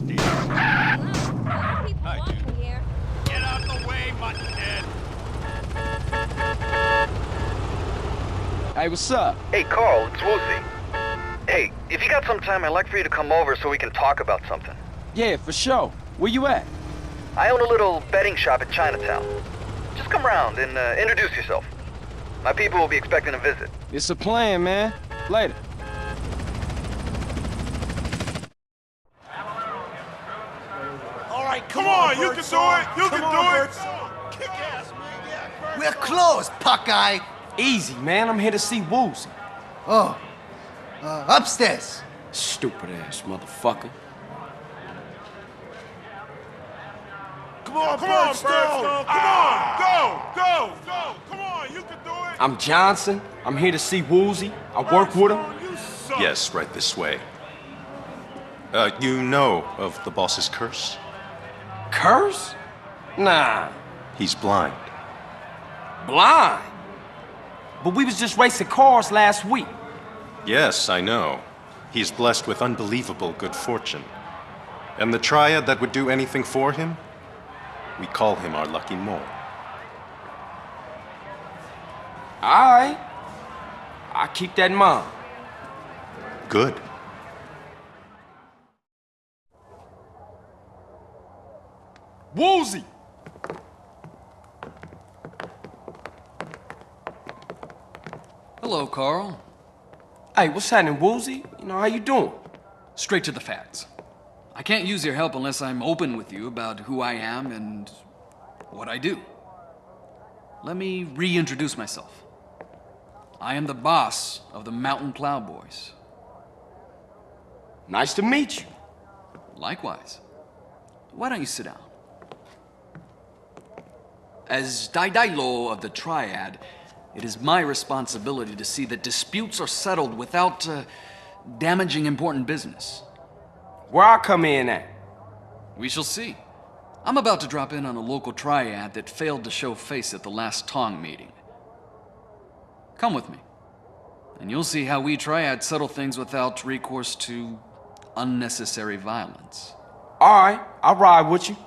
Steve. Hi, dude. Here. Get out of the way, buttonhead. Hey, what's up? Hey, Carl, it's Woozie. Hey, if you got some time, I'd like for you to come over so we can talk about something. Yeah, for sure. Where you at? I own a little betting shop in Chinatown. Just come around and introduce yourself. My people will be expecting a visit. It's a plan, man. Later. All right, come on, you can do it. You can do it. Kick ass, man. Yeah, We're closed, Puckeye. Easy, man. I'm here to see Woozie. Oh, upstairs. Stupid ass motherfucker. Come on, Birdstone. Come on, go. Come on, you can do it. I'm Johnson. I'm here to see Woozie. I work with him. You suck. Yes, right this way. You know of the boss's curse? Curse? Nah. He's blind. Blind? But we was just racing cars last week. Yes, I know. He's blessed with unbelievable good fortune. And the triad that would do anything for him? We call him our lucky mole. Alright. I'll keep that in mind. Good. Woozie! Hello, Carl. Hey, what's happening, Woozie? You know, how you doing? Straight to the facts. I can't use your help unless I'm open with you about who I am and what I do. Let me reintroduce myself. I am the boss of the Mountain Plowboys. Nice to meet you. Likewise. Why don't you sit down? As Daidai-lo of the Triad, it is my responsibility to see that disputes are settled without damaging important business. Where I come in at? We shall see. I'm about to drop in on a local triad that failed to show face at the last Tong meeting. Come with me, and you'll see how we triads settle things without recourse to unnecessary violence. Alright, I'll ride with you.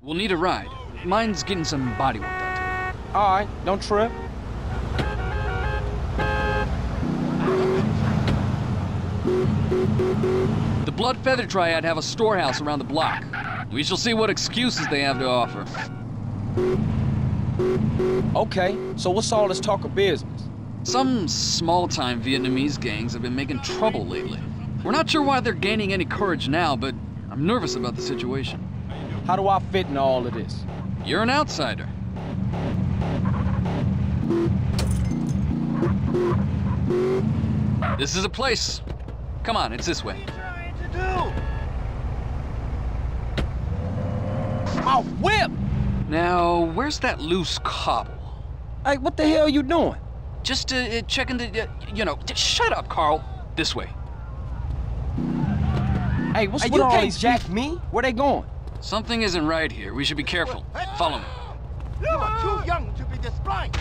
We'll need a ride. Mine's getting some body work done to it. Alright, don't trip. The Blood Feather Triad have a storehouse around the block. We shall see what excuses they have to offer. Okay, so what's all this talk of business? Some small-time Vietnamese gangs have been making trouble lately. We're not sure why they're gaining any courage now, but I'm nervous about the situation. How do I fit in all of this? You're an outsider. This is a place. Come on, it's this way. My whip! Now, where's that loose cobble? Hey, what the hell you doing? Just checking the, shut up, Carl. This way. Hey, what's with all these jack me? Where they going? Something isn't right here. We should be careful. Follow me. You are too young to be this blind.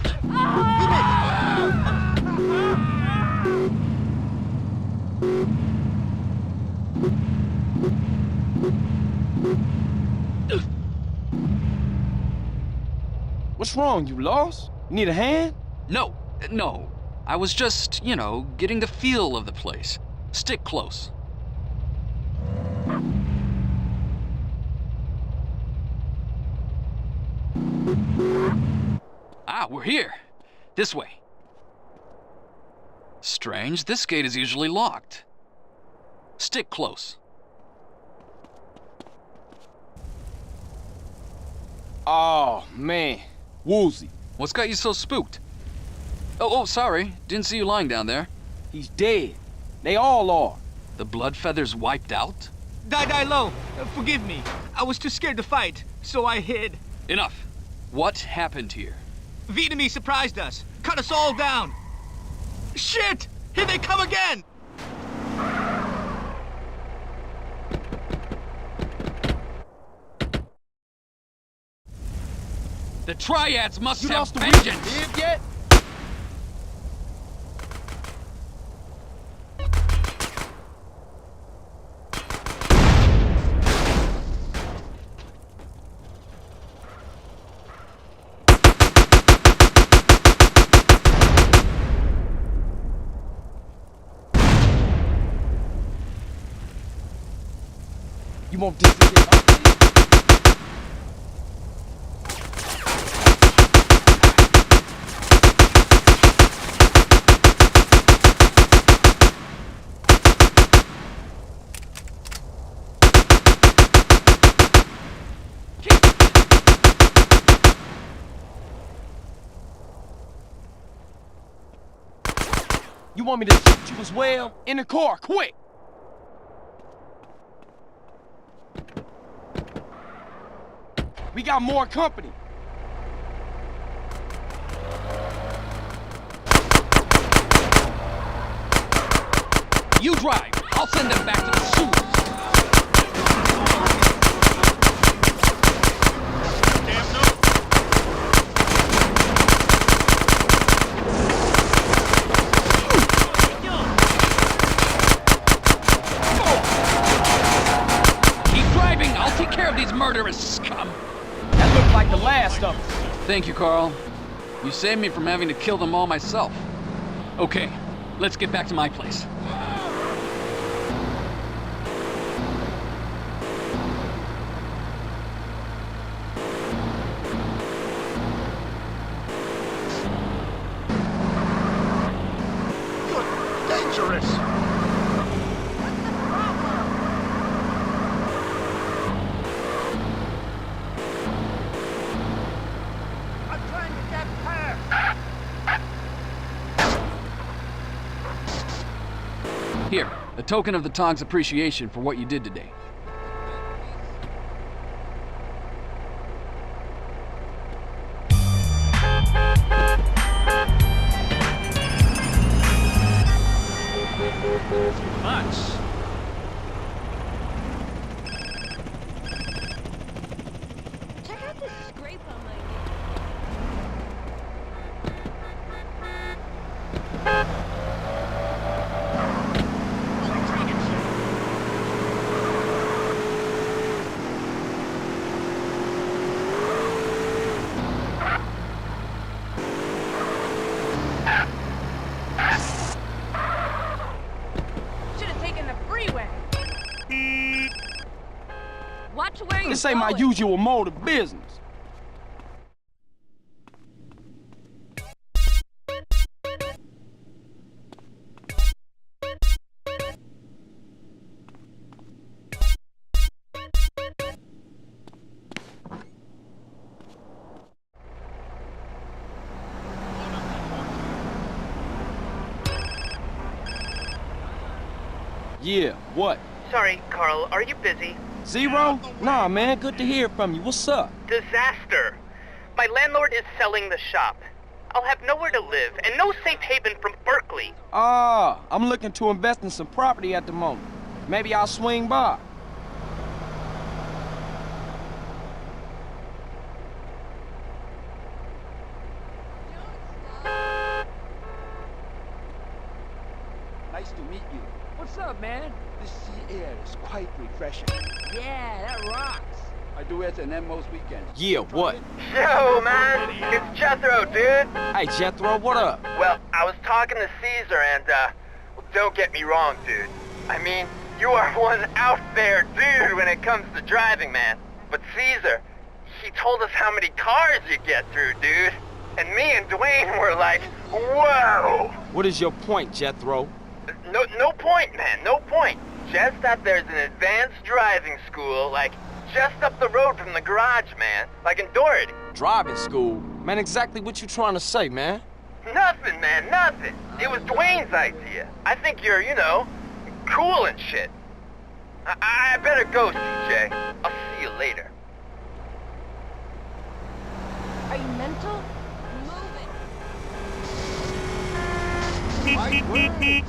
What's wrong? You lost? You need a hand? No. I was just, getting the feel of the place. Stick close. Ah, we're here. This way. Strange, this gate is usually locked. Stick close. Oh, man. Woozie. What's got you so spooked? Oh, sorry. Didn't see you lying down there. He's dead. They all are. The blood feathers wiped out? Daidai-lo, forgive me. I was too scared to fight, so I hid. Enough. What happened here? Vietnamese surprised us, cut us all down. Shit! Here they come again! The triads must You have lost the vengeance! live yet? want this to get ugly. You want me to shoot you as well? In the car, quick! We got more company. You drive. I'll send them back to the sewers. Damn no. Keep driving. I'll take care of these murderous scum. That looks like the last of them. Thank you, Carl. You saved me from having to kill them all myself. Okay, let's get back to my place. You're dangerous. I'm trying to get past. Here, a token of the Tong's appreciation for what you did today. Much. Check out this scrape on my should have taken the freeway. Watch where you're This ain't my going. usual mode of business. Yeah, what? Sorry, Carl, are you busy? Zero? Nah, man, good to hear from you. What's up? Disaster. My landlord is selling the shop. I'll have nowhere to live and no safe haven from Berkeley. Ah, I'm looking to invest in some property at the moment. Maybe I'll swing by. Nice to meet you. What's up, man? This sea air is quite refreshing. Yeah, that rocks. I do it and most weekends. Yeah, what? Yo, man, it's Jethro, dude. Hey, Jethro, what up? Well, I was talking to Caesar and, well, don't get me wrong, dude. I mean, you are one out there dude when it comes to driving, man. But Caesar, he told us how many cars you get through, dude. And me and Dwayne were like, whoa! What is your point, Jethro? No point, man, no point. Just that there's an advanced driving school, like, just up the road from the garage, man. Like in Doherty. Driving school? Man, exactly what you trying to say, man? Nothing, man, nothing. It was Dwayne's idea. I think you're, you know, cool and shit. I better go, CJ. I'll see you later. Are you mental? Move it. My word,